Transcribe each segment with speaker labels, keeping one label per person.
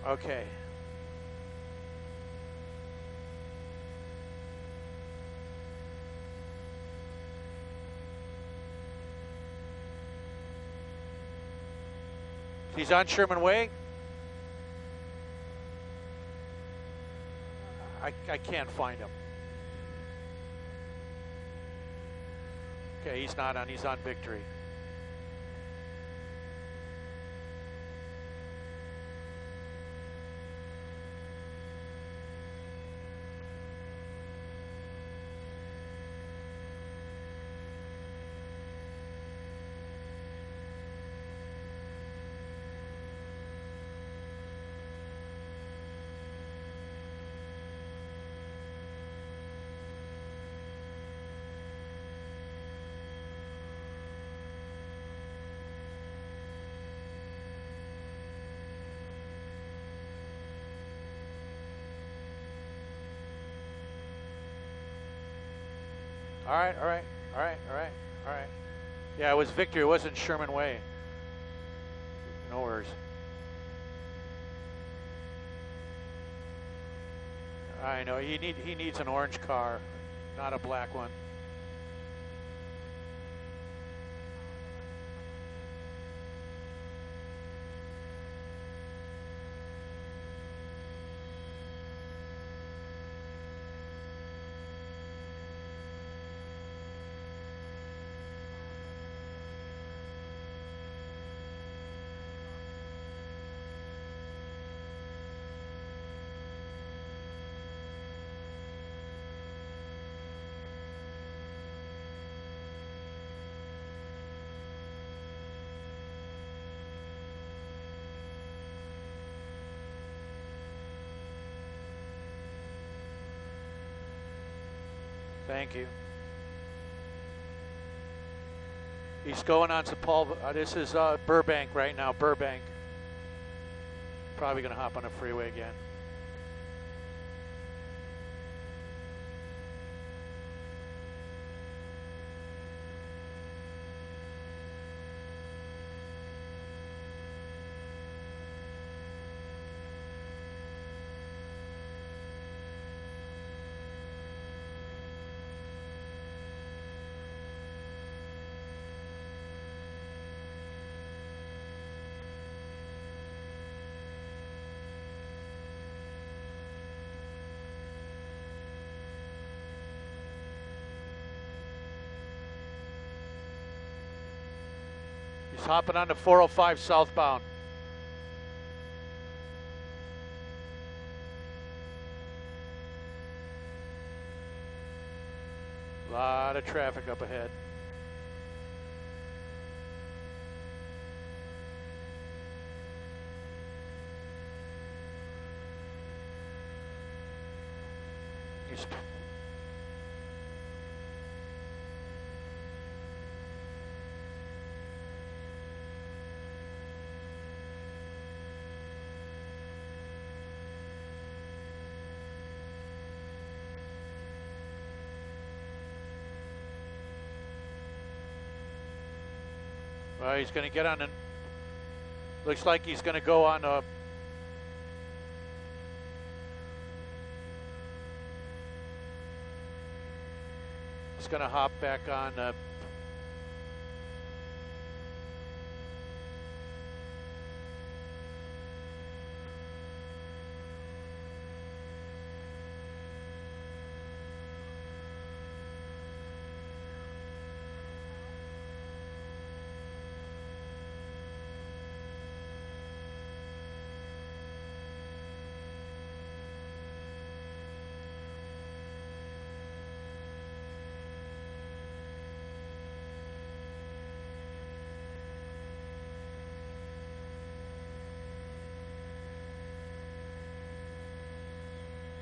Speaker 1: Okay. He's on Sherman Way. I can't find him. Okay, he's not on. He's on Victory. All right, all right, all right, all right, all right. Yeah, it was Victory. It wasn't Sherman Way. No worries. I know he needs an orange car, not a black one. Thank you. He's going on Sepulveda. This is Burbank right now, Burbank. Probably going to hop on the freeway again. He's hopping on the 405 southbound. A lot of traffic up ahead. He's he's going to get on. Looks like he's going to go on a. He's going to hop back on.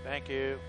Speaker 1: Thank you.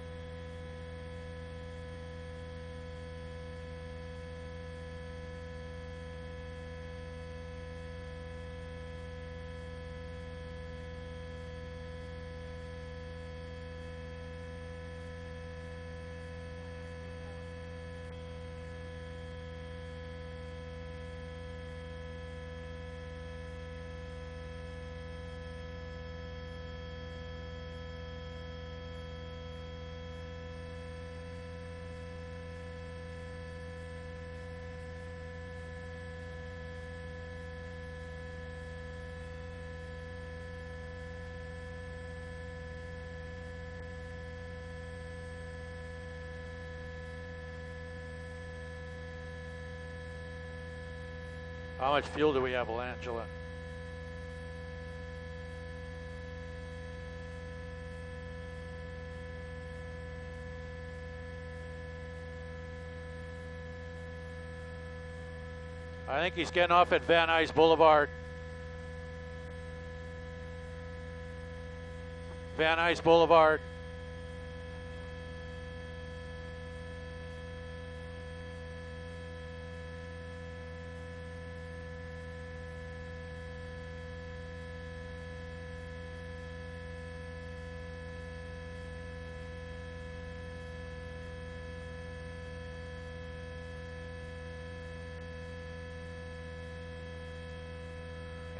Speaker 1: How much fuel do we have, Angela? I think he's getting off at Van Nuys Boulevard. Van Nuys Boulevard.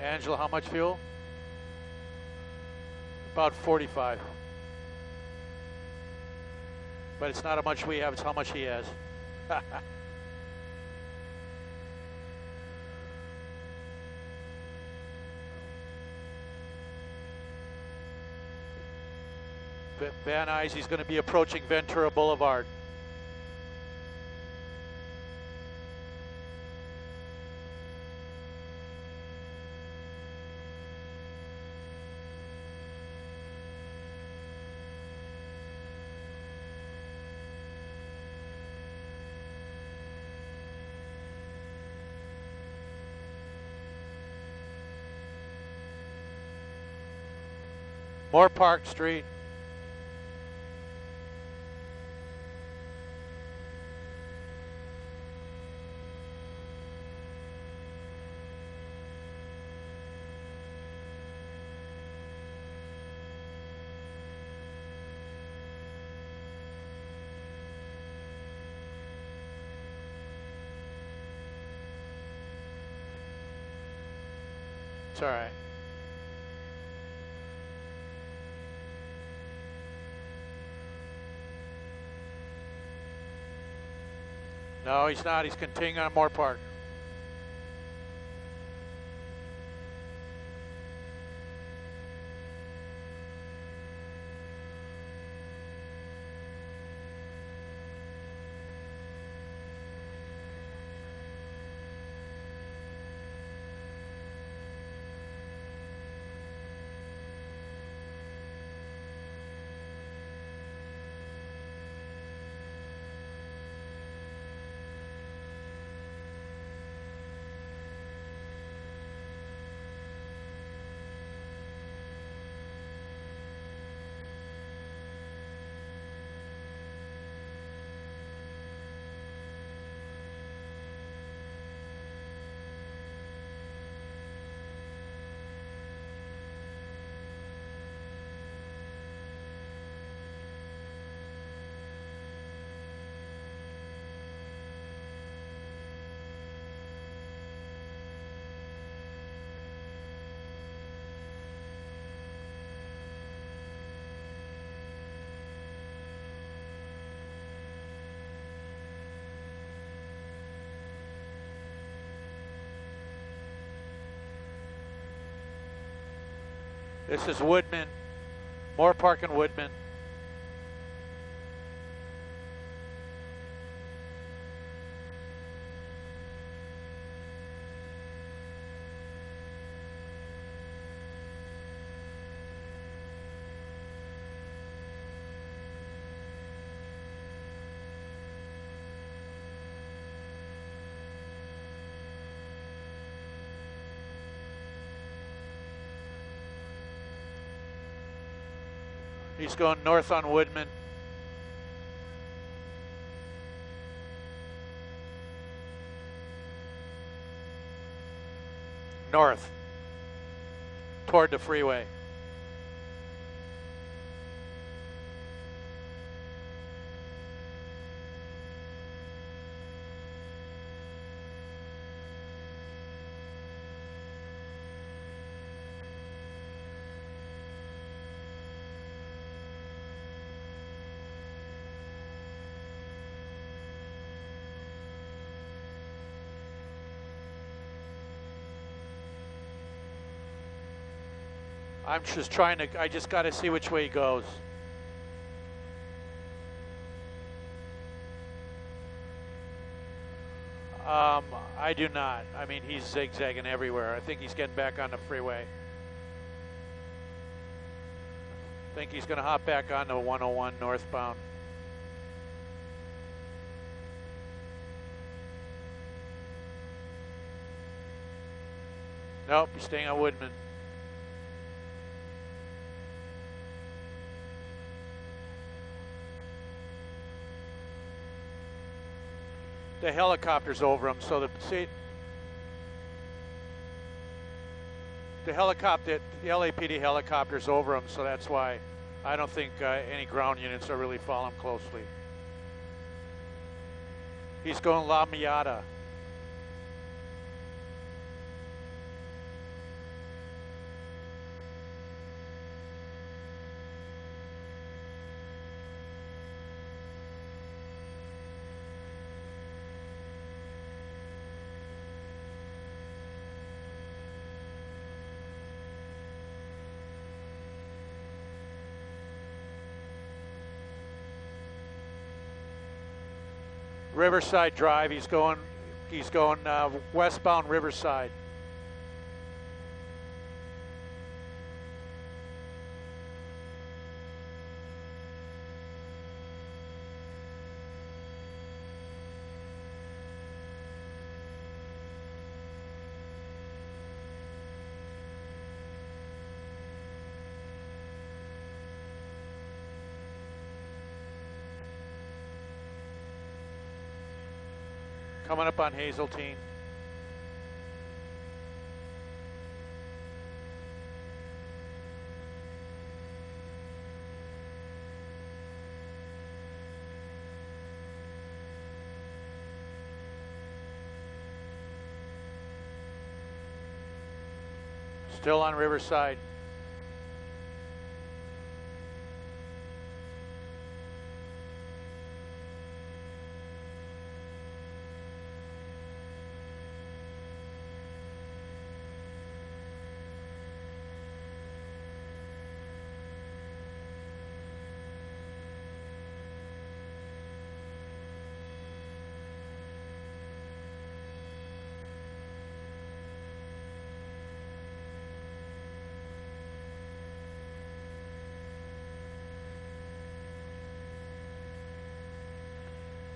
Speaker 1: Angela, how much fuel? About 45. But it's not how much we have, it's how much he has. Van Nuys, he's going to be approaching Ventura Boulevard. Moorpark Street. It's all right. No, he's not. He's continuing on Moorpark. This is Woodman, Moorpark and Woodman. He's going north on Woodman. North, toward the freeway. I'm just trying to, I just got to see which way he goes. I do not. I mean, he's zigzagging everywhere. I think he's getting back on the freeway. I think he's going to hop back on the 101 northbound. Nope, he's staying on Woodman. The helicopter's over him, so the LAPD helicopter's over him, so that's why I don't think any ground units are really following closely. He's going La Miata. Riverside Drive. He's going westbound Riverside. Coming up on Hazeltine. Still on Riverside.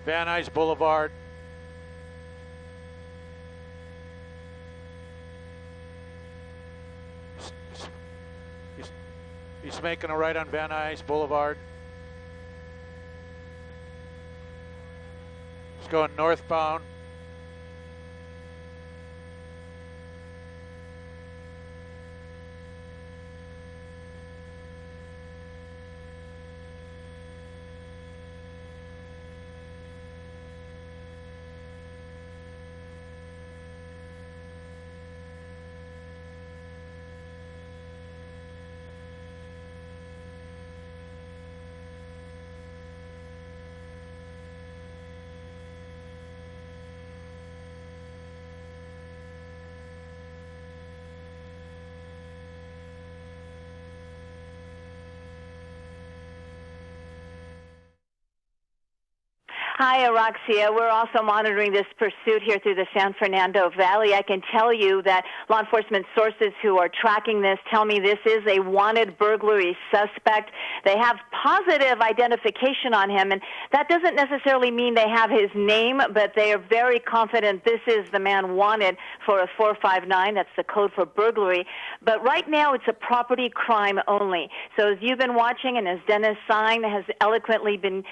Speaker 1: Van Nuys Boulevard. He's making a right on Van Nuys Boulevard. He's going northbound.
Speaker 2: Hi, Araxia. We're also monitoring this pursuit here through the San Fernando Valley. I can tell you that law enforcement sources who are tracking this tell me this is a wanted burglary suspect. They have positive identification on him, and that doesn't necessarily mean they have his name, but they are very confident this is the man wanted for a 459. That's the code for burglary. But right now, it's a property crime only. So as you've been watching, and as Dennis Sine has eloquently been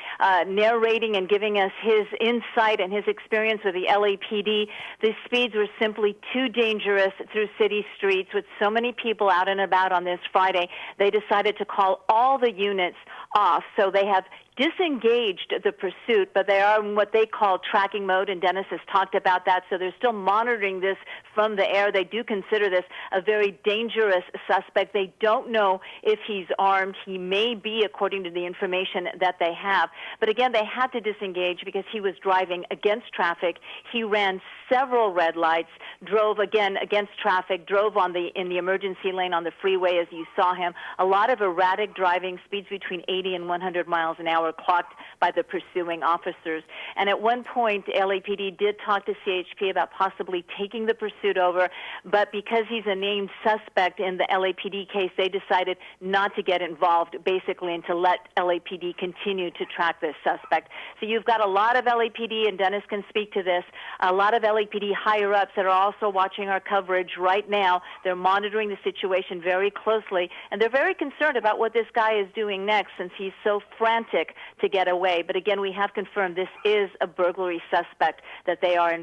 Speaker 2: narrating and giving us his insight and his experience with the LAPD, the speeds were simply too dangerous through city streets with so many people out and about on this Friday. They decided to call all the units off, so they have disengaged the pursuit, but they are in what they call tracking mode, and Dennis has talked about that, so they're still monitoring this from the air. They do consider this a very dangerous suspect. They don't know if he's armed. He may be, according to the information that they have. But again, they had to disengage because he was driving against traffic. He ran several red lights, drove again against traffic, drove in the emergency lane on the freeway as you saw him. A lot of erratic driving, speeds between 80 and 100 miles an hour. hour clocked by the pursuing officers. And at one point, LAPD did talk to CHP about possibly taking the pursuit over, but because he's a named suspect in the LAPD case, they decided not to get involved, basically, and to let LAPD continue to track this suspect. So you've got a lot of LAPD, and Dennis can speak to this, a lot of LAPD higher-ups that are also watching our coverage right now. They're monitoring the situation very closely, and they're very concerned about what this guy is doing next since he's so frantic to get away. But again, we have confirmed this is a burglary suspect that they are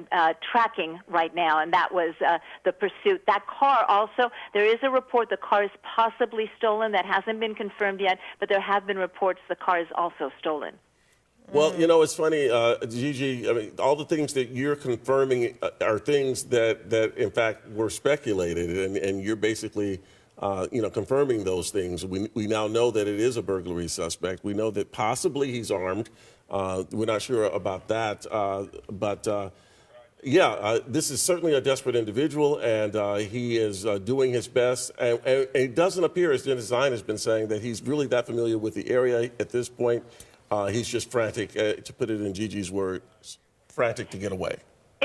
Speaker 2: tracking right now, and that was the pursuit. That car also, there is a report the car is possibly stolen. That hasn't been confirmed yet, but there have been reports the car is also stolen.
Speaker 3: Well, it's funny, Gigi, I mean, all the things that you're confirming are things that in fact, were speculated, and you're basically, confirming those things. We now know that it is a burglary suspect. We know that possibly he's armed. We're not sure about that, this is certainly a desperate individual, and he is doing his best. And it doesn't appear, as Dennis Zine has been saying, that he's really that familiar with the area at this point. He's just frantic, to put it in Gigi's words, frantic to get away.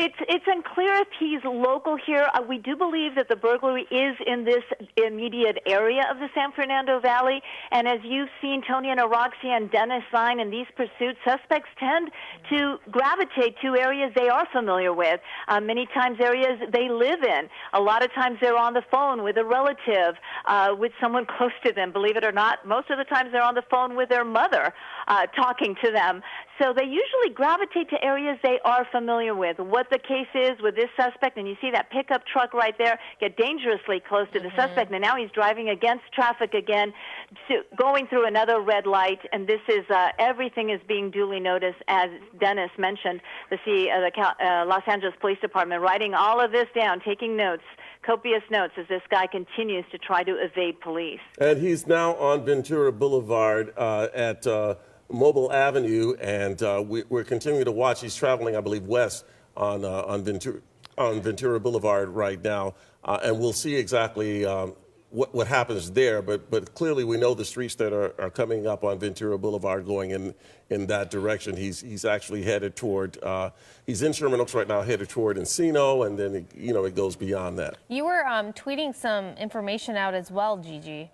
Speaker 2: It's unclear if he's local here. We do believe that the burglary is in this immediate area of the San Fernando Valley. And as you've seen, Tony and Aroxia and Dennis Zine in these pursuits, suspects tend to gravitate to areas they are familiar with. Many times areas they live in. A lot of times they're on the phone with a relative, with someone close to them. Believe it or not, most of the times they're on the phone with their mother, talking to them. So they usually gravitate to areas they are familiar with. What the case is with this suspect, and you see that pickup truck right there get dangerously close to the suspect, and now he's driving against traffic again, going through another red light, and this is everything is being duly noticed, as Dennis mentioned, the Los Angeles Police Department writing all of this down, taking notes, copious notes, as this guy continues to try to evade police.
Speaker 3: And he's now on Ventura Boulevard at Mobile Avenue, and we're continuing to watch. He's traveling, I believe, west on Ventura Boulevard right now, and we'll see exactly what happens there. But clearly, we know the streets that are coming up on Ventura Boulevard going in that direction. He's actually headed toward. He's in Sherman Oaks right now, headed toward Encino, and then it goes beyond that.
Speaker 4: You were tweeting some information out as well, Gigi.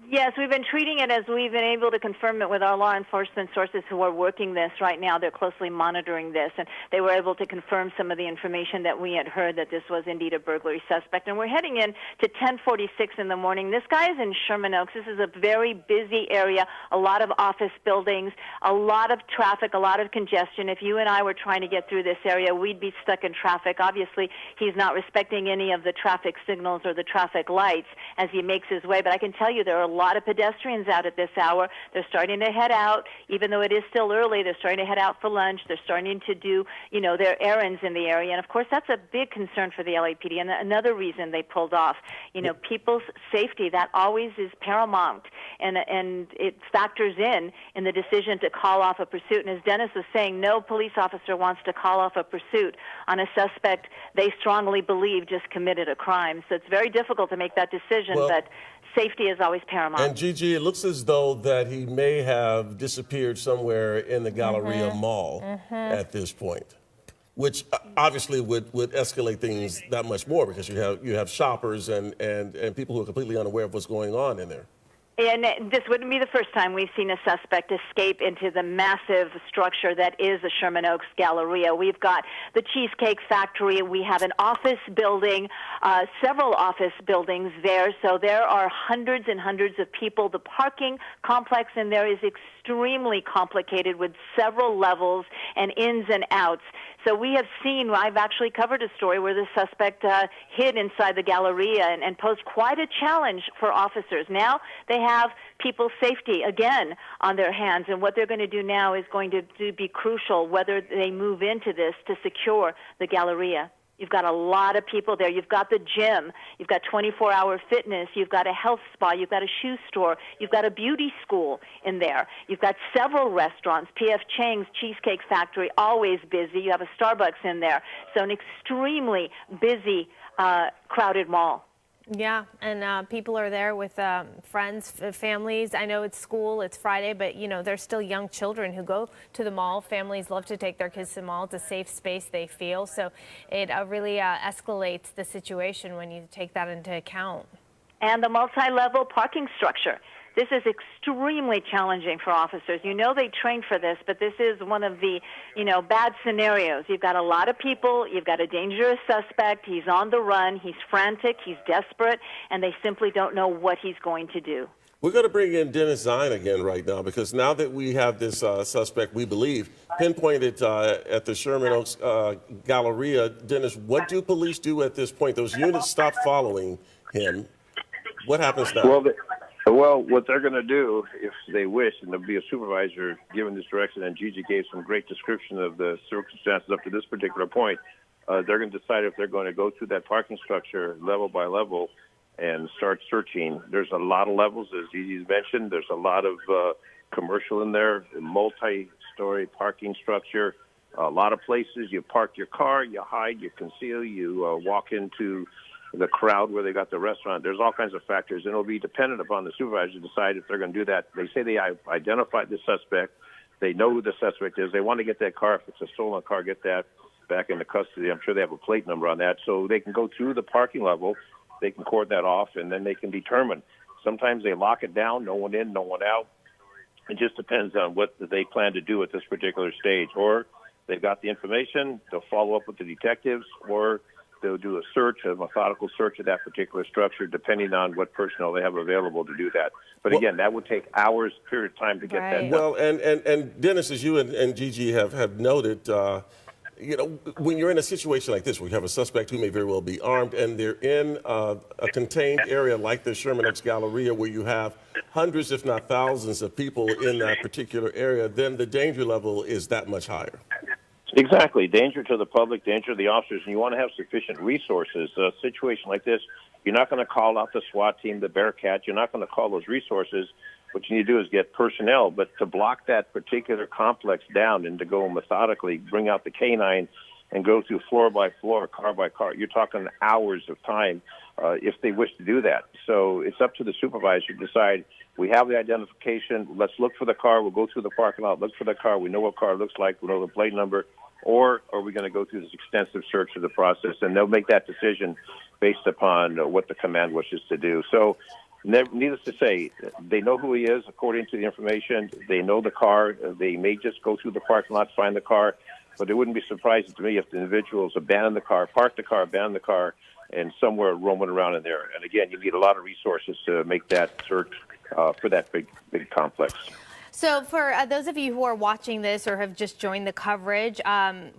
Speaker 2: Yes, we've been treating it as we've been able to confirm it with our law enforcement sources who are working this right now. They're closely monitoring this, and they were able to confirm some of the information that we had heard, that this was indeed a burglary suspect. And we're heading in to 10:46 in the morning. This guy is in Sherman Oaks. This is a very busy area, a lot of office buildings, a lot of traffic, a lot of congestion. If you and I were trying to get through this area, we'd be stuck in traffic. Obviously, he's not respecting any of the traffic signals or the traffic lights as he makes his way, but I can tell you there are a lot of pedestrians out at this hour. They're starting to head out, even though it is still early. They're starting to head out for lunch. They're starting to do, their errands in the area. And of course, that's a big concern for the LAPD. And another reason they pulled off, people's safety, that always is paramount. And it factors in the decision to call off a pursuit. And as Dennis was saying, no police officer wants to call off a pursuit on a suspect they strongly believe just committed a crime. So it's very difficult to make that decision, but safety is always paramount.
Speaker 3: And Gigi, it looks as though that he may have disappeared somewhere in the Galleria Mall at this point, which obviously would escalate things that much more, because you have shoppers and people who are completely unaware of what's going on in there.
Speaker 2: And this wouldn't be the first time we've seen a suspect escape into the massive structure that is the Sherman Oaks Galleria. We've got the Cheesecake Factory. We have an office building, several office buildings there. So there are hundreds and hundreds of people. The parking complex in there is extremely complicated with several levels and ins and outs. So we have seen, I've actually covered a story where the suspect hid inside the Galleria and posed quite a challenge for officers. Now they have people's safety again on their hands, and what they're going to do now is going to be crucial, whether they move into this to secure the Galleria. You've got a lot of people there. You've got the gym. You've got 24-hour fitness. You've got a health spa. You've got a shoe store. You've got a beauty school in there. You've got several restaurants. P.F. Chang's Cheesecake Factory, always busy. You have a Starbucks in there. So an extremely busy, crowded mall.
Speaker 4: Yeah, and people are there with friends, families. I know it's school, it's Friday, but there's still young children who go to the mall. Families love to take their kids to the mall. It's a safe space, they feel. So it really escalates the situation when you take that into account.
Speaker 2: And the multi-level parking structure. This is extremely challenging for officers. They train for this, but this is one of the, bad scenarios. You've got a lot of people. You've got a dangerous suspect. He's on the run. He's frantic. He's desperate, and they simply don't know what he's going to do.
Speaker 3: We're going to bring in Dennis Zine again right now, because now that we have this suspect, we believe, pinpointed at the Sherman Oaks Galleria. Dennis, what do police do at this point? Those units stop following him. What happens now?
Speaker 5: Well, what they're going to do, if they wish, and there'll be a supervisor given this direction, and Gigi gave some great description of the circumstances up to this particular point, they're going to decide if they're going to go through that parking structure level by level and start searching. There's a lot of levels, as Gigi's mentioned. There's a lot of commercial in there, multi-story parking structure, a lot of places. You park your car, you hide, you conceal, you walk into the crowd where they got the restaurant. There's all kinds of factors, and it'll be dependent upon the supervisor to decide if they're going to do that. They say they identified the suspect. They know who the suspect is. They want to get that car. If it's a stolen car, get that back into custody. I'm sure they have a plate number on that. So they can go through the parking level. They can cordon that off, and then they can determine. Sometimes they lock it down, no one in, no one out. It just depends on what they plan to do at this particular stage. Or they've got the information, they'll follow up with the detectives, or they'll do a methodical search of that particular structure, depending on what personnel they have available to do that. But again, that would take hours, period of time to get that done.
Speaker 3: Well, and Dennis, as you and Gigi have noted, when you're in a situation like this, where you have a suspect who may very well be armed, and they're in a contained area like the Sherman Oaks Galleria, where you have hundreds, if not thousands, of people in that particular area, then the danger level is that much higher.
Speaker 5: Exactly. Danger to the public, danger to the officers, and you want to have sufficient resources. A situation like this, you're not going to call out the SWAT team, the Bearcat. You're not going to call those resources. What you need to do is get personnel. But to block that particular complex down and to go methodically, bring out the canine and go through floor by floor, car by car, you're talking hours of time if they wish to do that. So it's up to the supervisor to decide, we have the identification, let's look for the car, we'll go through the parking lot, look for the car, we know what car it looks like, we know the plate number, or are we going to go through this extensive search of the process? And they'll make that decision based upon what the command wishes to do. So needless to say, they know who he is according to the information. They know the car. They may just go through the parking lot, find the car, but it wouldn't be surprising to me if the individuals abandon the car, park the car, abandon the car, and somewhere roaming around in there. And again, you need a lot of resources to make that search for that big complex.
Speaker 4: So for those of you who are watching this or have just joined the coverage,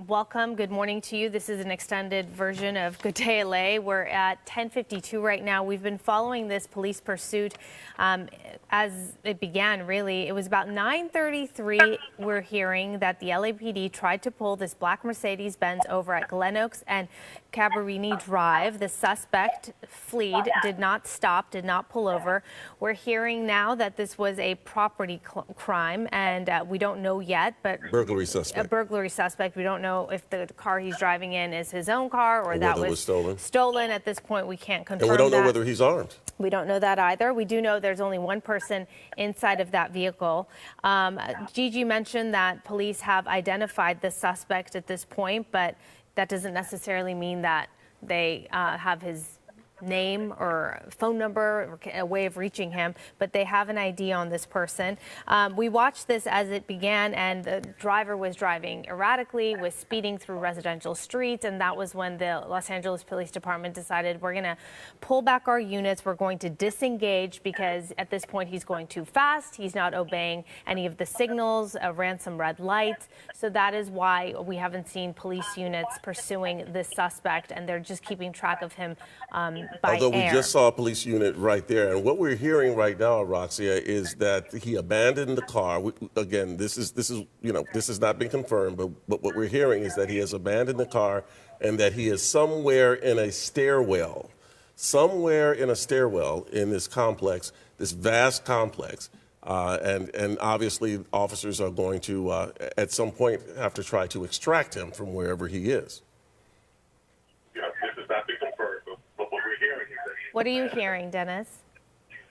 Speaker 4: welcome. Good morning to you. This is an extended version of Good Day LA. We're at 10:52 right now. We've been following this police pursuit as it began, really. It was about 9:33. We're hearing that the LAPD tried to pull this black Mercedes-Benz over at Glen Oaks and Cabrini Drive. The suspect fled, did not stop, did not pull over. We're hearing now that this was a property crime, and we don't know yet, but
Speaker 3: burglary suspect.
Speaker 4: A burglary suspect. We don't know if the car he's driving in is his own car or that was
Speaker 3: stolen.
Speaker 4: Stolen. At this point, we can't confirm that.
Speaker 3: And we don't know whether he's armed.
Speaker 4: We don't know that either. We do know there's only one person inside of that vehicle. Gigi mentioned that police have identified the suspect at this point, but that doesn't necessarily mean that they have his name or phone number or a way of reaching him, but they have an ID on this person. We watched this as it began, and the driver was driving erratically, was speeding through residential streets, and that was when the Los Angeles Police Department decided, we're going to pull back our units, we're going to disengage, because at this point he's going too fast, he's not obeying any of the signals, ran some red lights. So that is why we haven't seen police units pursuing this suspect, and they're just keeping track of him
Speaker 3: Although we
Speaker 4: air.
Speaker 3: just saw a police unit right there. And what we're hearing right now, Roxia, is that he abandoned the car. Again, this has not been confirmed, but what we're hearing is that he has abandoned the car and that he is somewhere in a stairwell in this complex, this vast complex. And obviously officers are going to, at some point, have to try to extract him from wherever he is.
Speaker 4: What are you hearing, Dennis?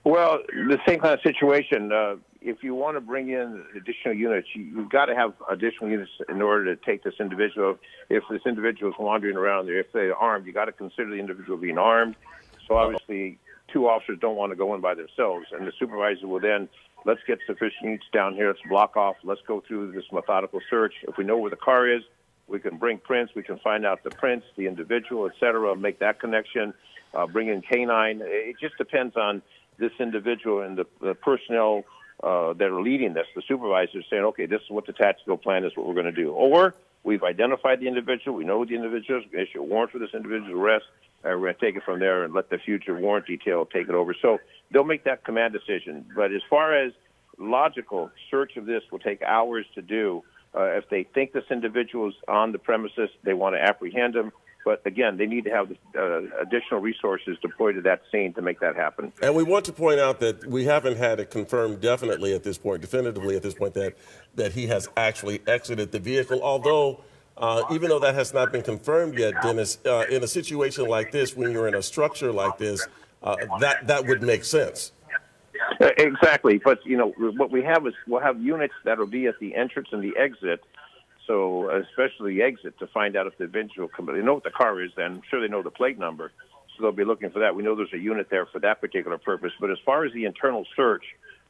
Speaker 5: Well, the same kind of situation. If you want to bring in additional units, you've got to have additional units in order to take this individual. If this individual is wandering around there, if they're armed, you got to consider the individual being armed. So obviously, two officers don't want to go in by themselves, and the supervisor will then, let's get sufficient units down here, let's block off, let's go through this methodical search. If we know where the car is, we can bring prints, we can find out the prints, the individual, et cetera, make that connection, bring in canine. It just depends on this individual and the personnel that are leading this, the supervisors saying, okay, this is what the tactical plan is, what we're going to do. Or we've identified the individual, we know who the individual is, we issue a warrant for this individual's arrest, and we're going to take it from there and let the future warrant detail take it over. So they'll make that command decision. But as far as logical search of this will take hours to do. If they think this individual is on the premises, they want to apprehend him. But again, they need to have additional resources deployed to that scene to make that happen.
Speaker 3: And we want to point out that we haven't had it confirmed definitively at this point, that he has actually exited the vehicle. Although, even though that has not been confirmed yet, Dennis, in a situation like this, when you're in a structure like this, that would make sense.
Speaker 5: Exactly. But, what we have is we'll have units that will be at the entrance and the exit. So especially the exit to find out if the individual, they know what the car is, then I'm sure they know the plate number. So they'll be looking for that. We know there's a unit there for that particular purpose. But as far as the internal search,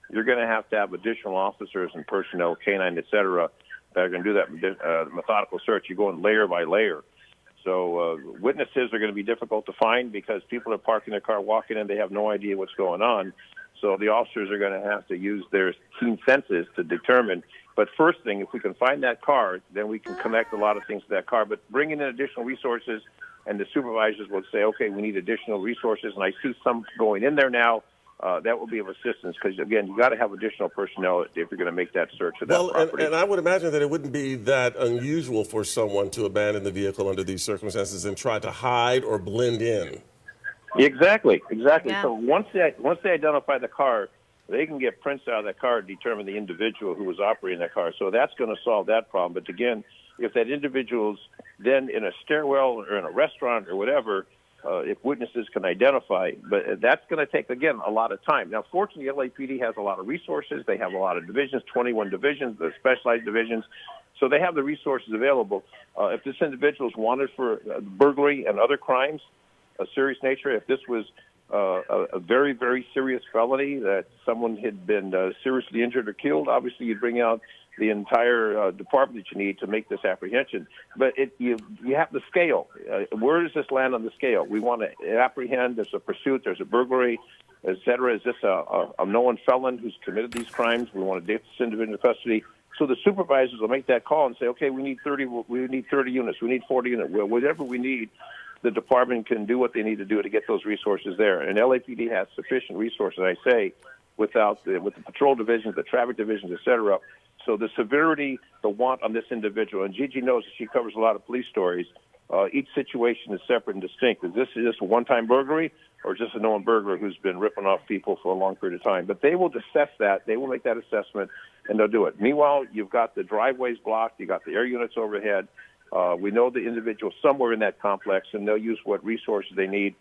Speaker 5: you're going to have additional officers and personnel, canine, et cetera, that are going to do that methodical search. You're going layer by layer. So witnesses are going to be difficult to find because people are parking their car, walking in, they have no idea what's going on. So the officers are going to have to use their keen senses to determine. But first thing, if we can find that car, then we can connect a lot of things to that car. But bringing in additional resources, and the supervisors will say, okay, we need additional resources, and I see some going in there now. That will be of assistance because, again, you got to have additional personnel if you're going to make that search of that property.
Speaker 3: And I would imagine that it wouldn't be that unusual for someone to abandon the vehicle under these circumstances and try to hide or blend in.
Speaker 5: Exactly.
Speaker 4: Yeah.
Speaker 5: So once they identify the car, they can get prints out of that car and determine the individual who was operating that car. So that's going to solve that problem. But again, if that individual's then in a stairwell or in a restaurant or whatever, if witnesses can identify, but that's going to take, again, a lot of time. Now, fortunately, LAPD has a lot of resources. They have a lot of divisions, 21 divisions, the specialized divisions. So they have the resources available. If this individual is wanted for burglary and other crimes, a serious nature, if this was a very, very serious felony that someone had been seriously injured or killed, obviously you'd bring out the entire department that you need to make this apprehension. But you have the scale. Where does this land on the scale? We want to apprehend. There's a pursuit. There's a burglary, et cetera. Is this a known felon who's committed these crimes? We want to get this individual into custody. So the supervisors will make that call and say, okay, we need 30 units. We need 40 units. Whatever we need, the department can do what they need to do to get those resources there. And LAPD has sufficient resources, I say, with the patrol divisions, the traffic divisions, et cetera. So the severity, the want on this individual, and Gigi knows that she covers a lot of police stories. Each situation is separate and distinct. Is this just a one-time burglary or just a known burglar who's been ripping off people for a long period of time? But they will assess that. They will make that assessment, and they'll do it. Meanwhile, you've got the driveways blocked. You've got the air units overhead. We know the individual somewhere in that complex, and they'll use what resources they need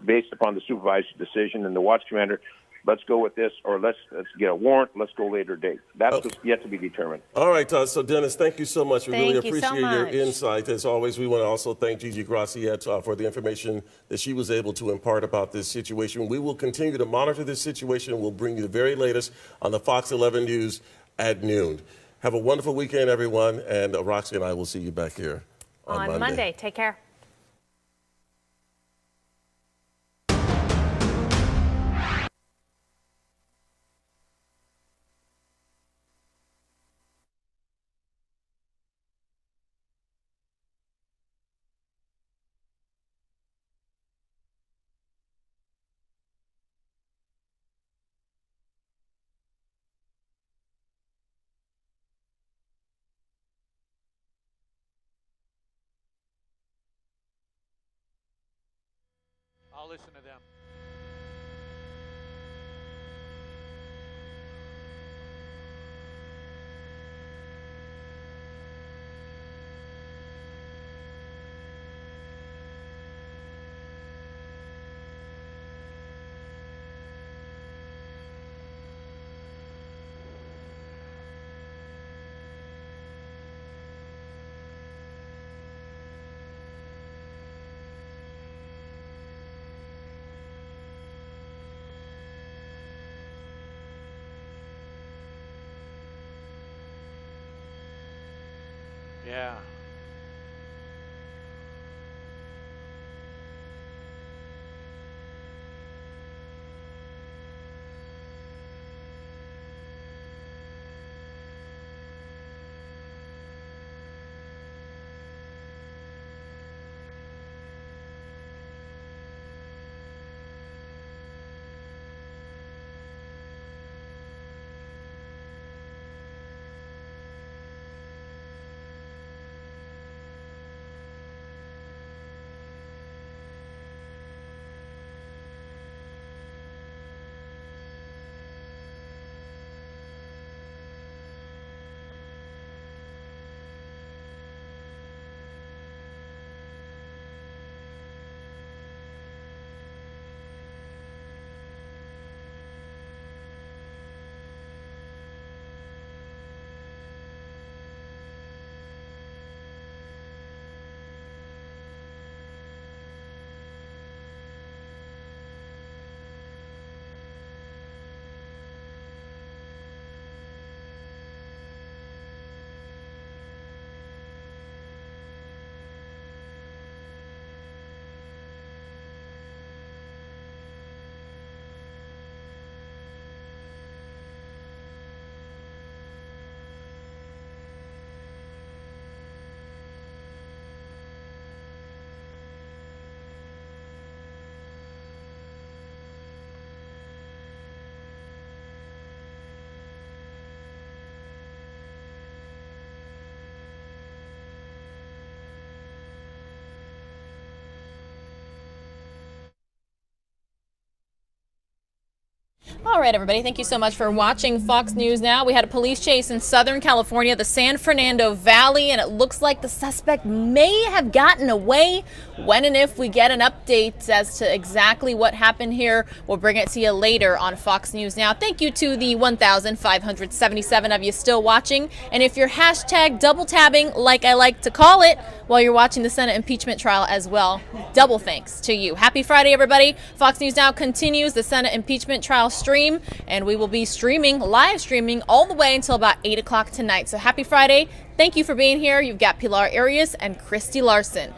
Speaker 5: based upon the supervisor's decision and the watch commander. Let's go with this, or let's get a warrant. Let's go later date. That's yet to be determined.
Speaker 3: All right, so Dennis, thank you so much. We really
Speaker 4: Thank you
Speaker 3: appreciate
Speaker 4: so
Speaker 3: your
Speaker 4: much.
Speaker 3: insight. As always, we want to also thank Gigi Graciette for the information that she was able to impart about this situation. We will continue to monitor this situation. We'll bring you the very latest on the Fox 11 News at noon. Have a wonderful weekend, everyone, and Roxy and I will see you back here on Monday.
Speaker 4: Take care.
Speaker 1: I'll listen to them. Yeah.
Speaker 6: All right, everybody, thank you so much for watching Fox News Now. We had a police chase in Southern California, the San Fernando Valley, and it looks like the suspect may have gotten away. When and if we get an update as to exactly what happened here, we'll bring it to you later on Fox News Now. Thank you to the 1,577 of you still watching. And if you're hashtag double tabbing, like I like to call it, while you're watching the Senate impeachment trial as well, double thanks to you. Happy Friday, everybody. Fox News Now continues the Senate impeachment trial stream, and we will be live streaming all the way until about 8 o'clock tonight. So happy Friday. Thank you for being here. You've got Pilar Arias and Christy Larson.